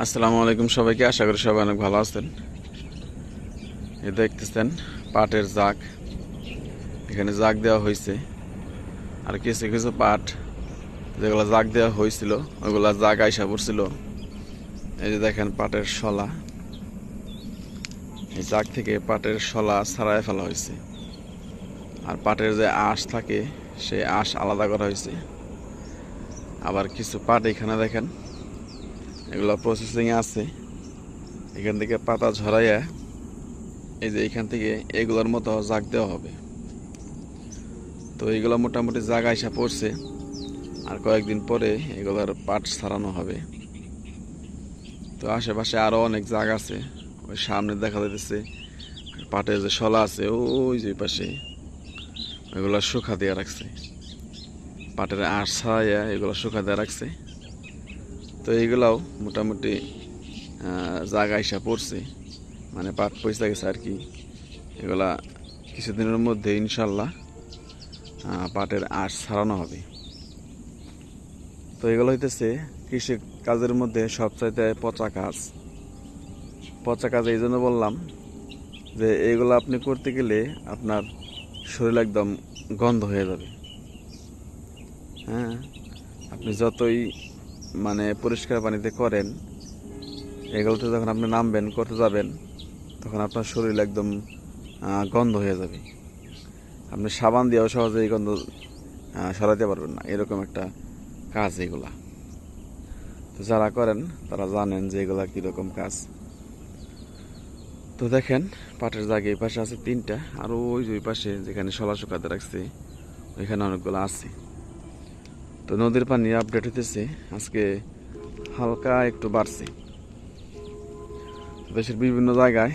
আসসালামু আলাইকুম সবাইকে। আশা করি সবাই অনেক ভালো আছেন। এই দেখতেছেন পাটের জাগ, এখানে জাগ দেওয়া হয়েছে। আর কিছু কিছু পাট যেগুলো জাগ দেওয়া হয়েছিল ওইগুলা জাগ আইসা পড়ছিল। এই যে দেখেন পাটের শলা, এই জাগ থেকে পাটের শলা ছাড়াই ফেলা হয়েছে। আর পাটের যে আঁশ থাকে সেই আঁশ আলাদা করা হয়েছে। আবার কিছু পাট এখানে দেখেন এগুলো প্রসেসিংয়ে আছে। এখান থেকে পাতা ঝরাইয়া এই যে এইখান থেকে এগুলোর মতো জাগ দেওয়া হবে। তো এইগুলো মোটামুটি জায়গা এসে পড়ছে, আর কয়েকদিন পরে এগুলোর পাট ছাড়ানো হবে। তো আশেপাশে আরও অনেক জায়গা আছে, ওই সামনে দেখা যাচ্ছে পাটের যে শলা আছে ওই যে পাশে ওইগুলো শুকা দিয়ে রাখছে, পাটের আঁশ ছাড়াইয়া এগুলো শুকা দিয়ে রাখছে। তো এইগুলাও মোটামুটি জায়গা এসে পড়ছে, মানে পাট পয়সা গেছে আর কি। এগুলা কিছুদিনের মধ্যে ইনশাল্লাহ পাটের আঁশ ছাড়ানো হবে। তো এগুলো হইতেছে কৃষি কাজের মধ্যে সবচাইতে পচা কাজ। পচা কাজ এই জন্য বললাম যে এইগুলো আপনি করতে গেলে আপনার শরীর একদম গন্ধ হয়ে যাবে। হ্যাঁ, আপনি যতই মানে পরিষ্কার পানিতে করেন, এগুলোতে যখন আপনি নামবেন করতে যাবেন তখন আপনার শরীর একদম গন্ধ হয়ে যাবে। আপনি সাবান দিয়েও সহজে এই গন্ধ সরাতে পারবেন না, এরকম একটা কাজ এগুলা। তো যারা করেন তারা জানেন যে এগুলা কীরকম কাজ। তো দেখেন পাটের জায়গা এই পাশে আছে 3টা, আর ওই যে ওই পাশে যেখানে শলা শুকাতে রাখছে ওইখানে অনেকগুলো আছে। তো নদীর পানি আপডেট হইতেছে, আজকে হালকা একটু বাড়ছে। দেশের বিভিন্ন জায়গায়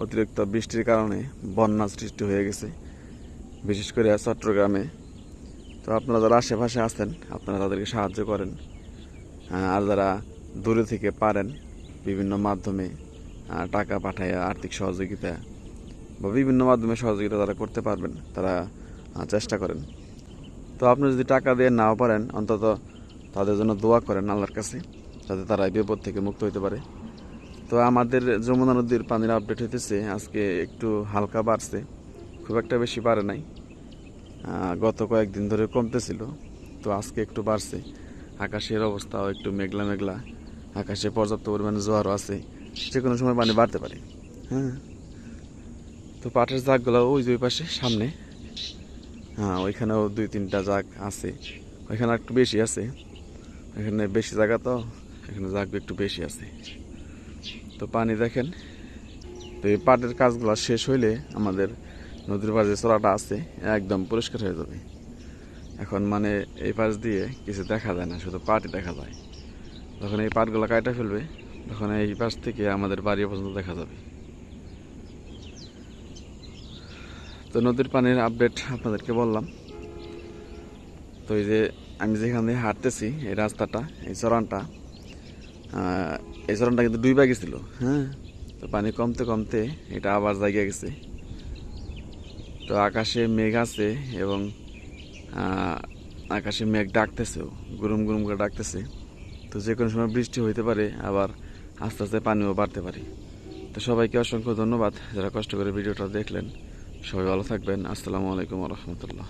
অতিরিক্ত বৃষ্টির কারণে বন্যা সৃষ্টি হয়ে গেছে, বিশেষ করে চট্টগ্রামে। তো আপনারা যারা আশেপাশে আছেন আপনারা তাদেরকে সাহায্য করেন। আর যারা দূরে থেকে পারেন বিভিন্ন মাধ্যমে টাকা পাঠায় আর্থিক সহযোগিতা বা বিভিন্ন মাধ্যমে সহযোগিতা যারা করতে পারবেন তারা চেষ্টা করেন। তো আপনি যদি টাকা দিয়ে নাও পারেন অন্তত তাদের জন্য দোয়া করেন আল্লাহর কাছে, যাতে তারা এই বিপদ থেকে মুক্ত হতে পারে। তো আমাদের যমুনা নদীর পানির আপডেট হইতেছে আজকে একটু হালকা বাড়ছে, খুব একটা বেশি বাড়ে নাই। গত কয়েকদিন ধরে কমতেছিল, তো আজকে একটু বাড়ছে। আকাশের অবস্থাও একটু মেঘলা মেঘলা, আকাশে পর্যাপ্ত পরিমাণে জোয়ারও আছে, যে কোনো সময় পানি বাড়তে পারে। হ্যাঁ, তো পাটের জাগগুলো ওই যে ওই পাশে সামনে, ওইখানেও 2-3টা জাগ আছে, ওইখানে একটু বেশি আছে। এখানে বেশি জায়গা, তো এখানে জাগ একটু বেশি আছে। তো পানি দেখেন। তো এই পাটের কাজগুলো শেষ হইলে আমাদের নদীর পাড়ে যে চড়াটা আছে একদম পরিষ্কার হয়ে যাবে। এখন মানে এই পাশ দিয়ে কিছু দেখা যায় না, শুধু পাটই দেখা যায়। যখন এই পাটগুলো কাটা ফেলবে তখন এই পাশ থেকে আমাদের বাড়ি পর্যন্ত দেখা যাবে। তো নদীর পানির আপডেট আপনাদেরকে বললাম। তো এই যে আমি যেখান দিয়ে হাঁটতেছি এই রাস্তাটা, এই চরণটা কিন্তু ডুইবা গেছিল। হ্যাঁ, তো পানি কমতে কমতে এটা আবার জায়গা গেছে। তো আকাশে মেঘ আছে এবং আকাশে মেঘ ডাকতেছেও, গুরুম গুরুম করে ডাকতেছে। তো যে কোনো সময় বৃষ্টি হইতে পারে, আবার আস্তে আস্তে পানিও বাড়তে পারে। তো সবাইকে অসংখ্য ধন্যবাদ যারা কষ্ট করে ভিডিওটা দেখলেন। সবাই ভালো থাকবেন। আসসালামু আলাইকুম রহমতুল্লাহ।